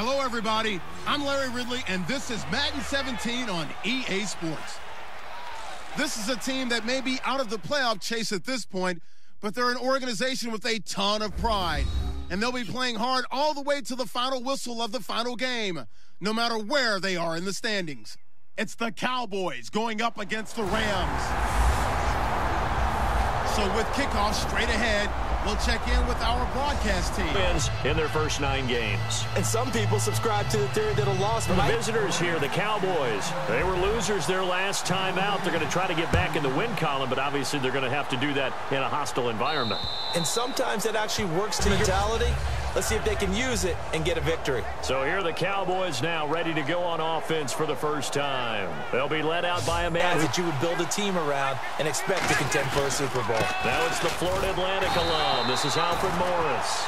Hello, everybody. I'm Larry Ridley, and this is Madden 17 on EA Sports. This is a team that may be out of the playoff chase at this point, but they're an organization with a ton of pride, and they'll be playing hard all the way to the final whistle of the final game, no matter where they are in the standings. It's the Cowboys going up against the Rams. So with kickoff straight ahead, we'll check in with our broadcast team. Wins in their first 9 games. And some people subscribe to the theory that a loss For the visitors here, the Cowboys. They were losers their last time out. They're going to try to get back in the win column, but obviously they're going to have to do that in a hostile environment. And sometimes that actually works to your mentality. Let's see if they can use it and get a victory. So here are the Cowboys now ready to go on offense for the first time. They'll be led out by a man that you would build a team around and expect to contend for a Super Bowl. Now it's the Florida Atlantic alum. This is Alfred Morris.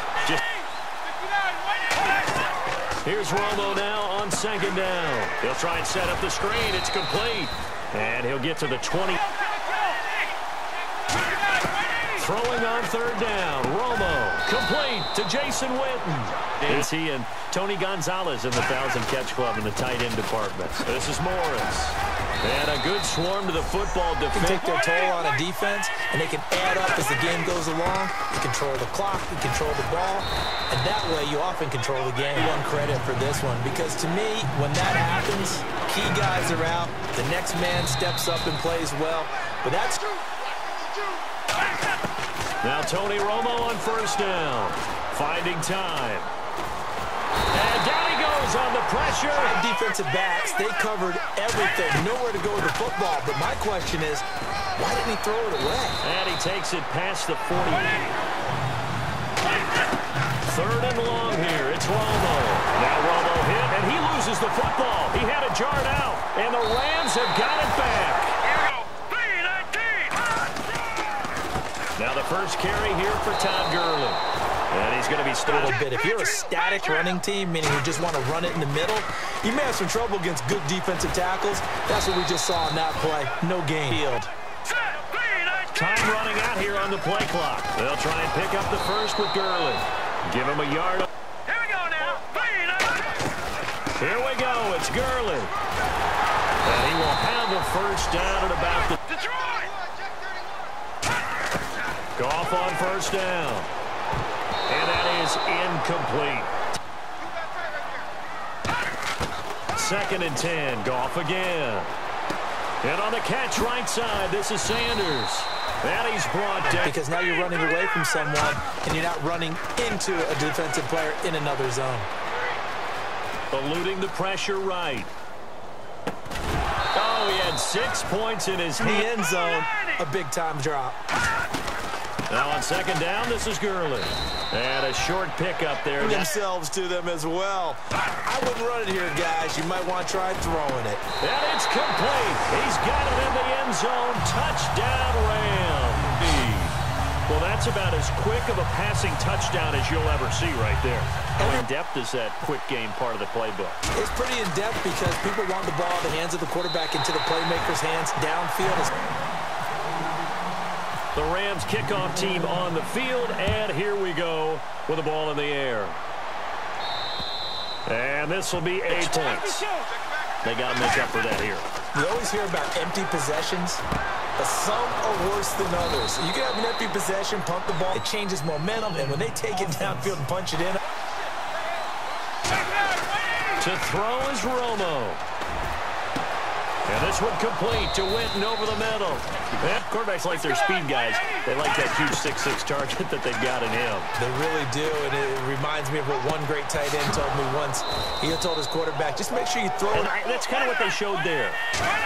Here's Romo now on second down. He'll try and set up the screen. It's complete. And he'll get to the 20. Throwing on third down. Romo complete to Jason Witten. Is he and Tony Gonzalez in the 1,000-catch club in the tight end department. This is Morris. And a good swarm to the football defense. They can take their toll on a defense, and they can add up as the game goes along. You control the clock, you control the ball, and that way you often control the game. One credit for this one, because to me, when that happens, key guys are out, the next man steps up and plays well. But that's... Now Tony Romo on first down. Finding time. And down he goes on the pressure. 5 defensive backs. They covered everything. Nowhere to go with the football. But my question is, why didn't he throw it away? And he takes it past the 40. Third and long here. It's Romo. Now Romo hit, and he loses the football. He had it jarred out, and the Rams have got it back. Now the first carry here for Todd Gurley. And he's going to be stopped a bit. If you're a static running team, meaning you just want to run it in the middle, you may have some trouble against good defensive tackles. That's what we just saw in that play. No gain. Field. Time running out here on the play clock. They'll try and pick up the first with Gurley. Give him a yard. Here we go now. Here we go. It's Gurley. And he will have a first down at about the... Detroit! Goff on first down. And that is incomplete. 2nd and 10. Goff again. And on the catch right side, this is Sanders. And he's brought down. Because now you're running away from someone, and you're not running into a defensive player in another zone. Eluding the pressure right. Oh, he had 6 points in his hand. In the end zone, a big-time drop. Now on second down, this is Gurley. And a short pickup there. Themselves to them as well. I wouldn't run it here, guys. You might want to try throwing it. And it's complete. He's got it in the end zone. Touchdown, Rams. Well, that's about as quick of a passing touchdown as you'll ever see right there. How in-depth is that quick game part of the playbook? It's pretty in-depth because people want the ball in the hands of the quarterback into the playmaker's hands downfield. The Rams kickoff team on the field, and here we go with the ball in the air. And this will be 8 points. They got to make up for that here. You always hear about empty possessions, but some are worse than others. You can have an empty possession, pump the ball, it changes momentum, and when they take it downfield and punch it in. To throw is Romo. And this one complete to Witten over the middle. And quarterbacks like their speed guys. They like that huge 6'6" target that they've got in him. They really do, and it reminds me of what one great tight end told me once. He told his quarterback, just make sure you throw it. That's kind of what they showed there.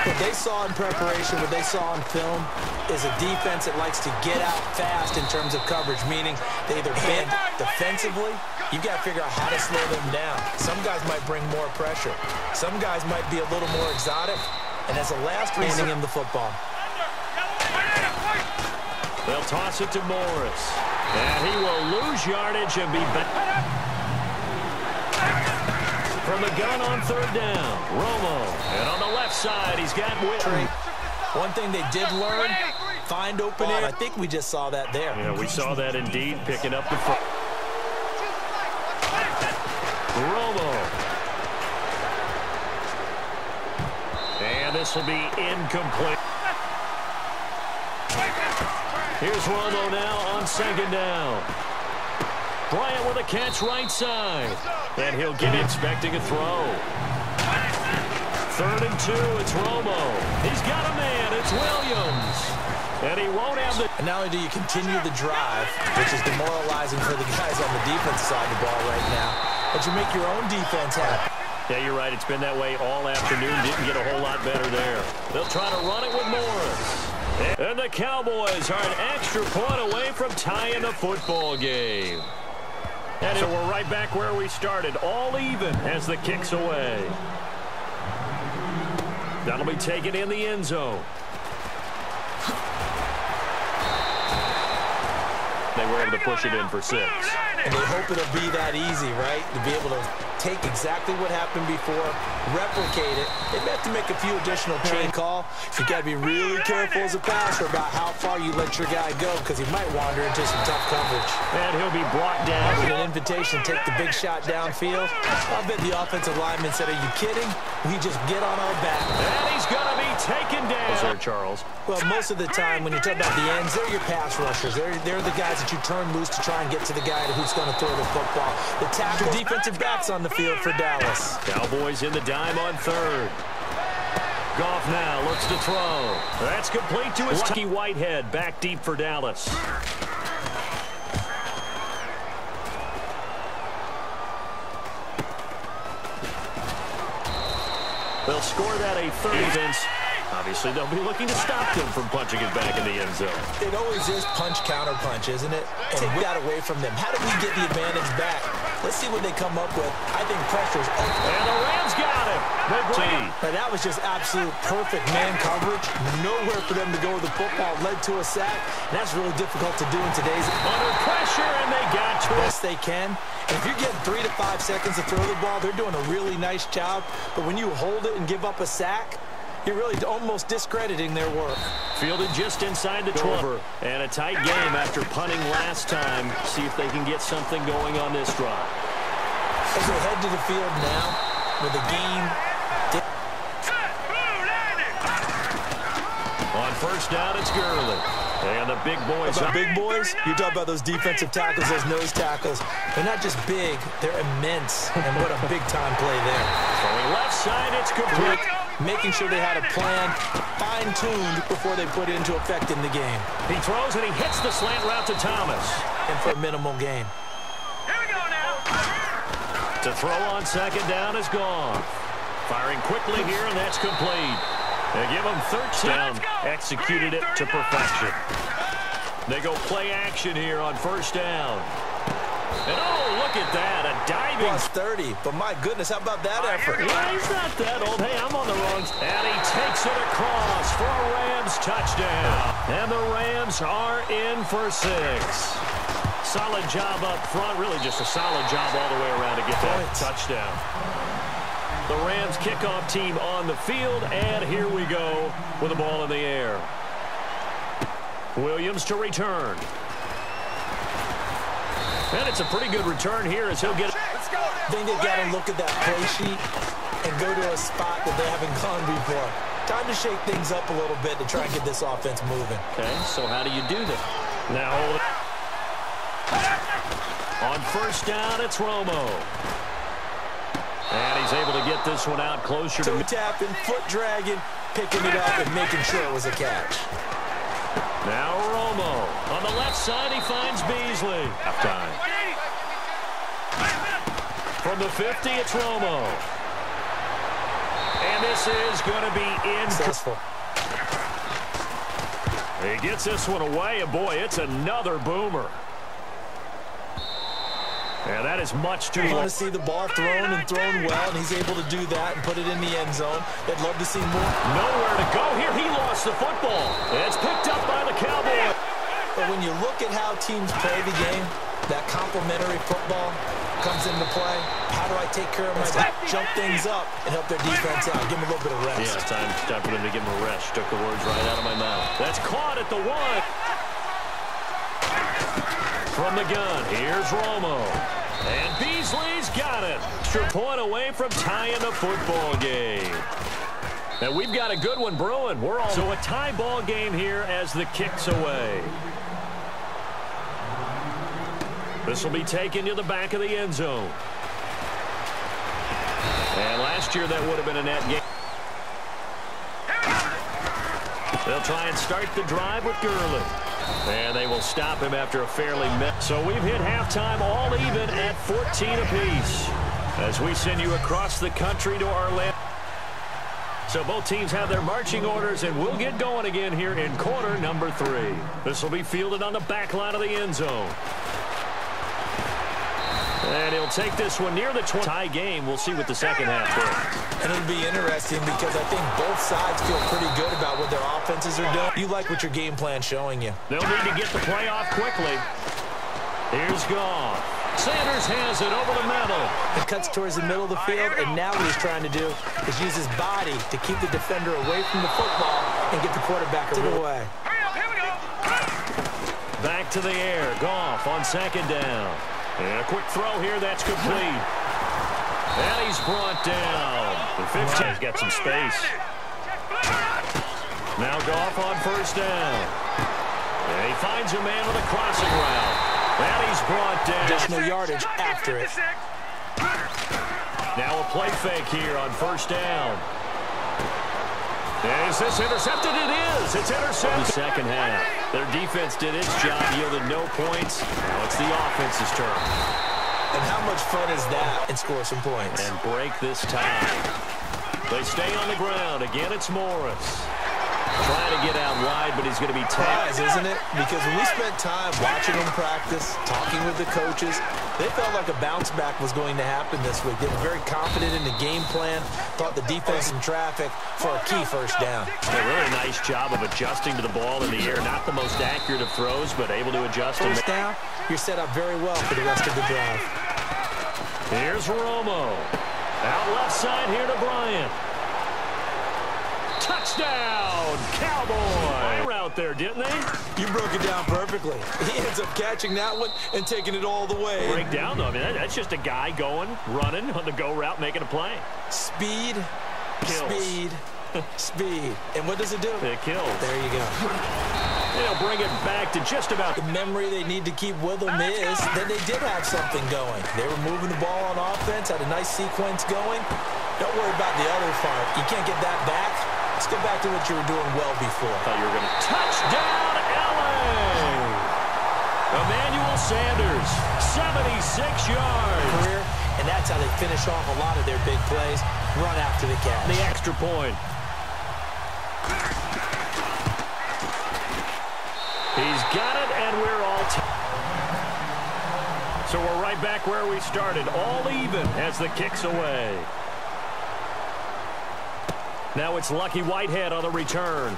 What they saw in preparation, what they saw on film, is a defense that likes to get out fast in terms of coverage, meaning they either bend defensively, you got to figure out how to slow them down. Some guys might bring more pressure. Some guys might be a little more exotic. And as a last reason, him the football. They'll toss it to Morris. And he will lose yardage and be back. From the gun on third down, Romo. And on the left side, he's got Witten. One thing they did learn, find open air. I think we just saw that there. Yeah, we saw that indeed, picking up the front. Romo. And this will be incomplete. Here's Romo now on second down. Bryant with a catch right side. And he'll get expecting a throw. 3rd and 2, it's Romo. He's got a man, it's Williams. And he won't have the... And not only do you continue the drive, which is demoralizing for the guys on the defense side of the ball right now, but you make your own defense happen. Yeah, you're right. It's been that way all afternoon. Didn't get a whole lot better there. They'll try to run it with Morris. And the Cowboys are an extra point away from tying the football game. And so we're right back where we started, all even as the kick's away. That'll be taken in the end zone. They were able to push it in for 6. And they hope it'll be that easy, right? To be able to take exactly what happened before, replicate it. They may have to make a few additional chain call. You got to be really careful as a passer about how far you let your guy go, because he might wander into some tough coverage. And he'll be brought down. With an invitation, take the big shot downfield. I bet the offensive lineman said, "Are you kidding? We just get on our back." And he's going to be taken down. Was there, Charles? Well, most of the time when you talk about the ends, they're your pass rushers. They're the guys that you turn loose to try and get to the guy who's going to throw the football. The tackle defensive backs on the field for Dallas. Cowboys in the dime on 3rd. Goff now looks to throw. That's complete to his Lucky Whitehead back deep for Dallas. They'll score that a 3rd defense. Obviously, they'll be looking to stop them from punching it back in the end zone. It always is punch, counter punch, isn't it? And we got away from them. How do we get the advantage back? Let's see what they come up with. I think pressure's open. And the Rams got him. But that was just absolute perfect man coverage. Nowhere for them to go with the football. Led to a sack. And that's really difficult to do in today's... Under pressure, and they got to it. Best they can. And if you're getting 3 to 5 seconds to throw the ball, they're doing a really nice job. But when you hold it and give up a sack, you're really almost discrediting their work. Fielded just inside the 12. And a tight game after punting last time. See if they can get something going on this drive. As they head to the field now with a game. On 1st down, it's Gurley. And the big boys. About big boys? You talk about those defensive tackles, those nose tackles. They're not just big, they're immense. And what a big-time play there. Throwing left side, it's complete. Making sure they had a plan fine-tuned before they put it into effect in the game. He throws and he hits the slant route to Thomas. And for a minimal gain. Here we go now. To throw on 2nd down is gone. Firing quickly here, and that's complete. They give him 13 down. Executed it to perfection. They go play action here on 1st down. And oh, look at that, a diving. Plus 30, but my goodness, how about that effort? Yeah, he's not that old. Hey, I'm on the wrong side. And he takes it across for a Rams touchdown. And the Rams are in for 6. Solid job up front, really just a solid job all the way around to get that touchdown. The Rams kickoff team on the field, and here we go with the ball in the air. Williams to return. And it's a pretty good return here as he'll get... I think they've got to look at that play sheet and go to a spot that they haven't gone before. Time to shake things up a little bit to try and get this offense moving. Okay, so how do you do that? Now, on 1st down, it's Romo. And he's able to get this one out closer to... Toe tapping, foot dragging, picking it up and making sure it was a catch. Now Romo. On the left side, he finds Beasley. Halftime. From the 50, it's Romo. And this is going to be successful. He gets this one away, and boy, it's another boomer. Yeah, that is much too You long. want to see the ball thrown and thrown well, and he's able to do that and put it in the end zone. They'd love to see more. Nowhere to go here. He lost the football. It's picked up by the Cowboys. But when you look at how teams play the game, that complementary football comes into play. How do I take care of my jump things up and help their defense out? Give them a little bit of rest. Yeah, time for them to give him a rest. Took the words right out of my mouth. That's caught at the 1. From the gun, here's Romo. And Beasley's got it. Extra point away from tying the football game. And we've got a good one brewing. So a tie ball game here as the kick's away. This will be taken to the back of the end zone. And last year that would have been a net game. They'll try and start the drive with Gurley. And they will stop him after a fairly So we've hit halftime all even at 14 apiece as we send you across the country to Orlando. So both teams have their marching orders, and we'll get going again here in quarter number 3. This will be fielded on the back line of the end zone. And he'll take this one near the tie game. We'll see what the second half brings. And it'll be interesting because I think both sides feel pretty good about what their offenses are doing. You like what your game plan's showing you. They'll need to get the play off quickly. Here's Goff. Sanders has it over the middle. It cuts towards the middle of the field, and now what he's trying to do is use his body to keep the defender away from the football and get the quarterback away. Back to the air. Goff on second down. And a quick throw here that's complete. And he's brought down. The 15's got some space. Now Goff on first down. And he finds a man with a crossing route. And he's brought down. Additional yardage after it. Now a play fake here on first down. Is this intercepted? It is. It's intercepted. The second half. Their defense did its job, yielded no points. Now it's the offense's turn. And how much fun is that? And score some points. And break this tie. They stay on the ground. Again, it's Morris. Trying to get out wide, but he's going to be tagged. Isn't it? Because when we spent time watching them practice, talking with the coaches, they felt like a bounce back was going to happen this week. They were very confident in the game plan, thought the defense in traffic for a key first down. A really nice job of adjusting to the ball in the air. Not the most accurate of throws, but able to adjust. First down, you're set up very well for the rest of the drive. Here's Romo. Out left side here to Bryant. Touchdown, Cowboys. They were out there, didn't they? You broke it down perfectly. He ends up catching that one and taking it all the way. Break down, though. I mean, that's just a guy going, running on the go route, making a play. Speed, kills. Speed, speed. And what does it do? It kills. There you go. They'll bring it back to just about the memory they need to keep with them is that they did have something going. They were moving the ball on offense, had a nice sequence going. Don't worry about the other part. You can't get that back. Let's go back to what you were doing well before. Thought you were going to touchdown, LA! Emmanuel Sanders, 76 yards. Career, and that's how they finish off a lot of their big plays. Run after the catch. The extra point. He's got it, and we're all so we're right back where we started, all even as the kick's away. Now it's Lucky Whitehead on the return.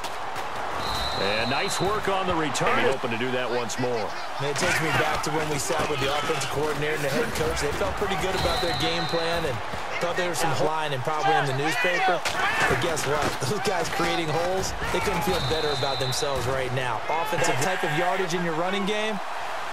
And nice work on the return. Be open to do that once more. And it takes me back to when we sat with the offensive coordinator and the head coach. They felt pretty good about their game plan and thought there was some line and probably in the newspaper. But guess what? Those guys creating holes, they couldn't feel better about themselves right now. Offensive type of yardage in your running game,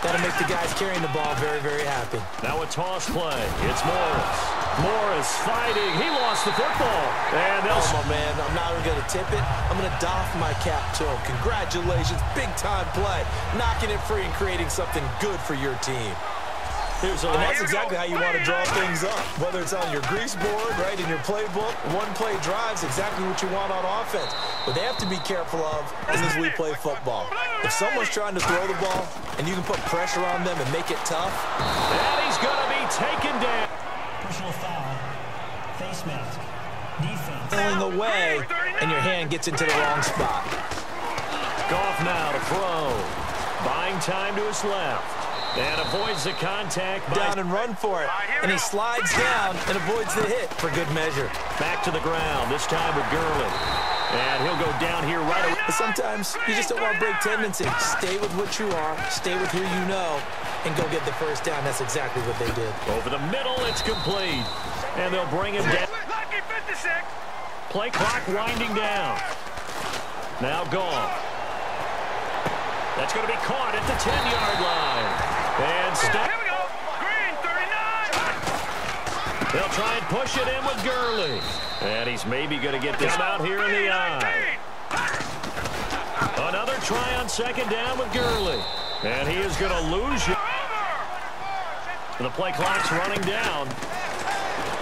that'll make the guys carrying the ball very, very happy. Now a toss play. It's Morris. Morris fighting. He lost the football. And they'll... Oh, my man, I'm not even going to tip it. I'm going to doff my cap to him. Congratulations. Big-time play. Knocking it free and creating something good for your team. And that's exactly how you want to draw things up. Whether it's on your grease board, right, in your playbook, one-play drives, exactly what you want on offense. What they have to be careful of is as we play football. If someone's trying to throw the ball and you can put pressure on them and make it tough. And he's going to be taken down. Personal foul, face mask, defense. Pulling away, and your hand gets into the wrong spot. Goff now to throw. Buying time to his left. And avoids the contact. Down and run for it. And he slides down and avoids the hit for good measure. Back to the ground, this time with Gurley. And he'll go down here right away. But sometimes you just don't want to break tendency. Stay with what you are, stay with who you know, and go get the first down. That's exactly what they did. Over the middle, it's complete. And they'll bring him down. Play clock winding down. Now Goff. That's going to be caught at the 10-yard line. And stop. Here we go. Green, 39. They'll try and push it in with Gurley. And he's maybe going to get this out here in the eye. Another try on second down with Gurley. And he is going to lose you. The play clock's running down.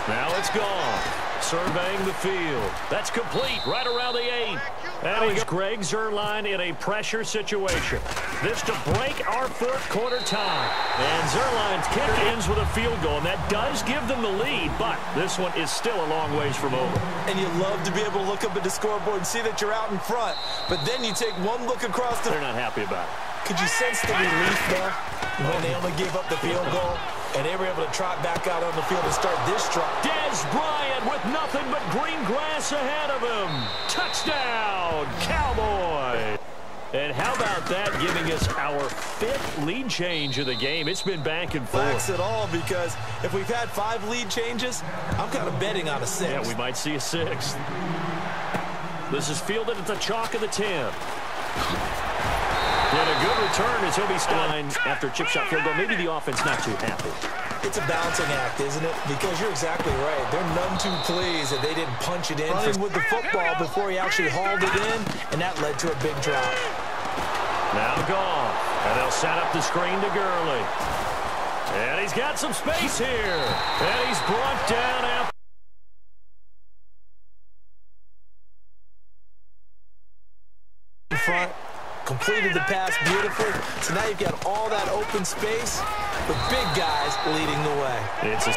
Now it's gone. Surveying the field. That's complete right around the 8. And he's Greg Zuerlein in a pressure situation. This to break our fourth quarter tie. And Zuerlein's kick ends with a field goal, and that does give them the lead, but this one is still a long ways from over. And you love to be able to look up at the scoreboard and see that you're out in front, but then you take one look across the... They're not happy about it. Could you sense the relief there when they only gave up the field goal and they were able to trot back out on the field and start this drive? Dez Bryant with nothing but green grass ahead of him. Touchdown, Cowboys. And how about that, giving us our 5th lead change of the game? It's been back and forth. Backs it all, because if we've had 5 lead changes, I'm kind of betting on a 6th. Yeah, we might see a 6th. This is fielded at the chalk of the 10. And a good return as he'll be stopped after chip shot field goal. Maybe the offense not too happy. It's a balancing act, isn't it? Because you're exactly right. They're none too pleased that they didn't punch it in with the football before he actually hauled it in, and that led to a big drop. Now gone. And they'll set up the screen to Gurley. And he's got some space here. And he's brought down after. In front. Completed the pass beautifully. So now you've got all that open space with big guys leading the way. It's a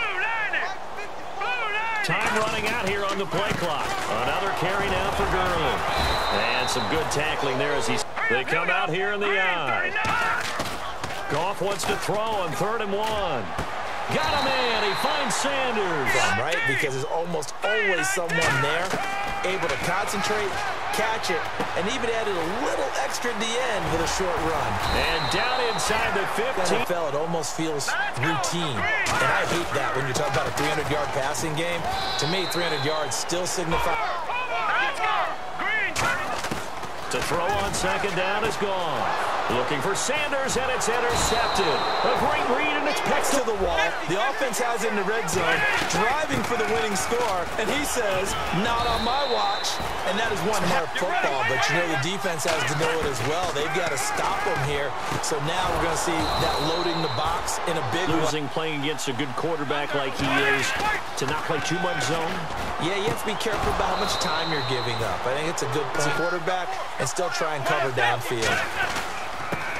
time running out here on the play clock. Another carry now for Gurley. And some good tackling there as they come out here in the eye. Goff wants to throw on 3rd and 1. Got him in. He finds Sanders. Right? Because there's almost always someone there able to concentrate, catch it, and even added a little extra at the end with a short run. And down inside the 15. NFL, it almost feels routine. And I hate that when you talk about a 300-yard passing game. To me, 300 yards still signify. To throw on second down is gone. Looking for Sanders, and it's intercepted. A great read, and it's picked to the wall. The offense has it in the red zone, driving for the winning score, and he says, not on my watch. And that is one more football, but you know the defense has to know it as well. They've got to stop him here. So now we're going to see that loading the box in a big Losing playing against a good quarterback like he is, to not play too much zone. Yeah, you have to be careful about how much time you're giving up. I think it's a good point. Quarterback and still try and cover downfield.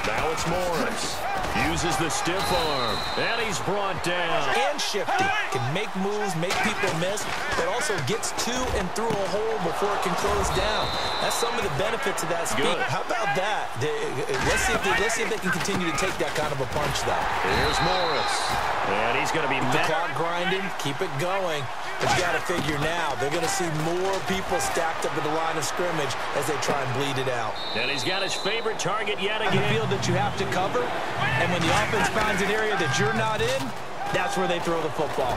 Now it's Morris. Uses the stiff arm. And he's brought down. And shifty. Can make moves, make people miss, but also gets to and through a hole before it can close down. That's some of the benefits of that speed. Good. How about that? Let's see if they can continue to take that kind of a punch, though. Here's Morris. And he's going to be the clock grinding. Keep it going. But you got to figure now, they're going to see more people stacked up at the line of scrimmage as they try and bleed it out. And he's got his favorite target yet again. The field that you have to cover, and when the offense finds an area that you're not in, that's where they throw the football.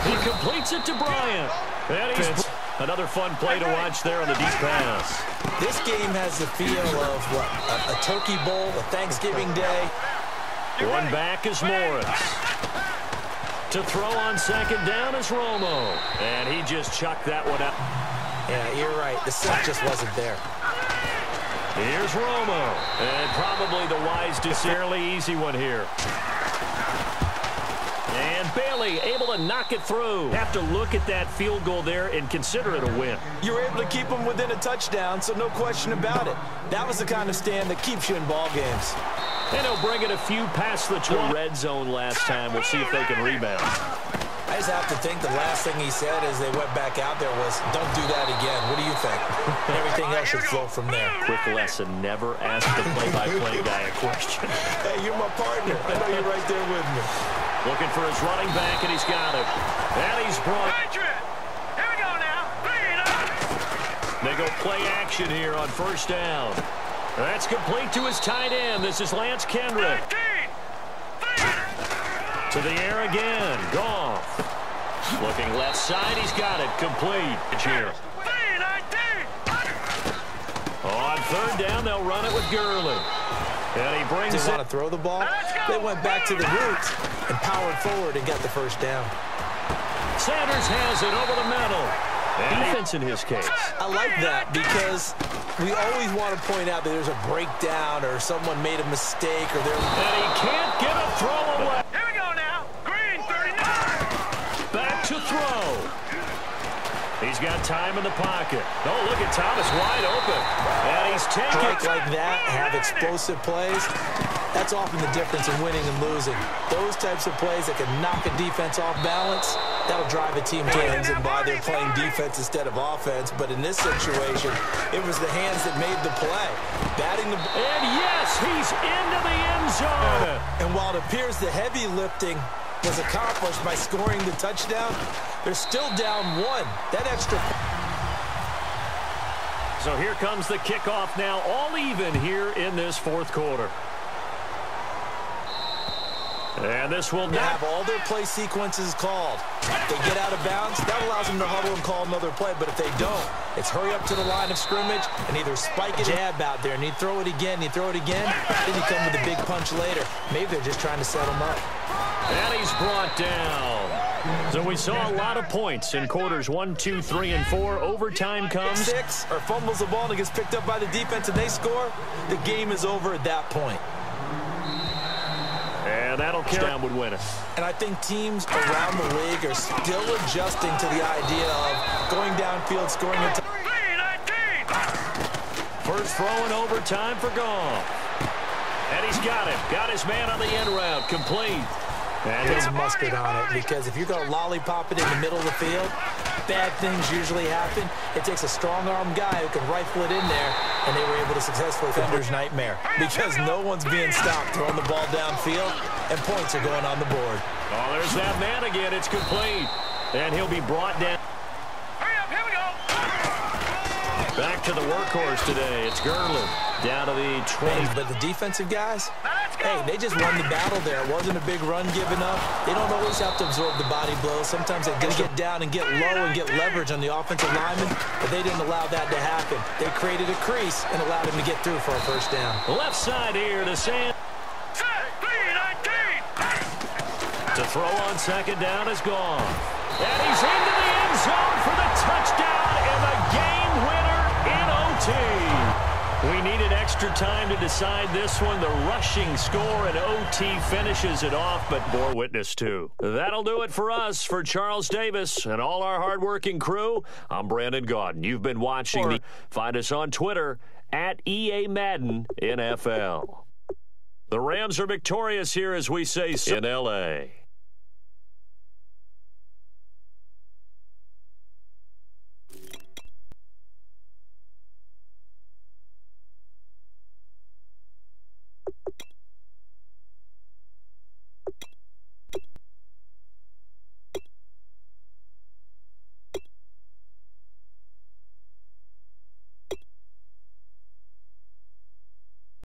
He completes it to Bryant. And he's another fun play to watch there on the deep pass. This game has the feel of what? A turkey bowl, a Thanksgiving day. One back is Morris. To throw on second down is Romo. And he just chucked that one out. Yeah, you're right. The set just wasn't there. Here's Romo. And probably the wise decision. Fairly easy one here. And Bailey able to knock it through. Have to look at that field goal there and consider it a win. You were able to keep them within a touchdown, so no question about it. That was the kind of stand that keeps you in ball games. And he'll bring it a few past the red zone last time. We'll see if they can rebound. I just have to think the last thing he said as they went back out there was, don't do that again. What do you think? Everything else should flow from there. Quick lesson, never ask the play-by-play guy a question. Hey, you're my partner. I know you're right there with me. Looking for his running back, and he's got it. And he's brought. Here we go now. Bring it up. They go play action here on first down. That's complete to his tight end. This is Lance Kendrick. To the air again. Goff. Looking left side. He's got it. Complete. Here. On third down, they'll run it with Gurley. And he brings it. Want to throw the ball? They went back to the roots and powered forward and got the first down. Sanders has it over the middle. Defense in his case. I like that because we always want to point out that there's a breakdown or someone made a mistake or they're... And he can't get a throw away. Here we go now. Green 39. Back to throw. He's got time in the pocket. Oh, look at Thomas wide open. And he's taking Strike like that, have explosive plays. That's often the difference in winning and losing. Those types of plays that can knock a defense off balance, that'll drive a team to ends and why they're playing defense instead of offense. But in this situation, it was the hands that made the play. Batting the... And yes, he's into the end zone. And while it appears the heavy lifting was accomplished by scoring the touchdown, they're still down one. That extra... So here comes the kickoff now, all even here in this fourth quarter. And this will not have all their play sequences called. If they get out of bounds, that allows them to huddle and call another play. But if they don't, it's hurry up to the line of scrimmage and either spike it, jab out there, and you throw it again, then you come with a big punch later. Maybe they're just trying to set them up. And he's brought down. So we saw a lot of points in quarters 1, 2, 3, and 4. Overtime comes. 6 or fumbles the ball and it gets picked up by the defense and they score. The game is over at that point. And that'll carry down would win it. And I think teams around the league are still adjusting to the idea of going downfield, scoring a touchdown. First throw in overtime for Goff. And he's got him. Got his man on the end route. Complete. And there's mustard on it because if you're going to lollipop it in the middle of the field, bad things usually happen. It takes a strong-arm guy who can rifle it in there, and they were able to successfully defender's nightmare because no one's being stopped throwing the ball downfield, and points are going on the board. Oh, there's that man again. It's complete. And he'll be brought down. Hurry up, here we go. Back to the workhorse today. It's Gerlin down to the 20. But the defensive guys, hey, they just won the battle there. It wasn't a big run given up. They don't always have to absorb the body blows. Sometimes they get down and get low and get leverage on the offensive lineman, but they didn't allow that to happen. They created a crease and allowed him to get through for a first down. Left side here to Sam. To throw on second down is gone. And he's into the end zone for the touchdown and the game winner in OT. We needed extra time to decide this one. The rushing score in OT finishes it off, but bore witness to. That'll do it for us. For Charles Davis and all our hardworking crew, I'm Brandon Gaudin. You've been watching. Find us on Twitter at EA Madden NFL. The Rams are victorious here as we say in LA.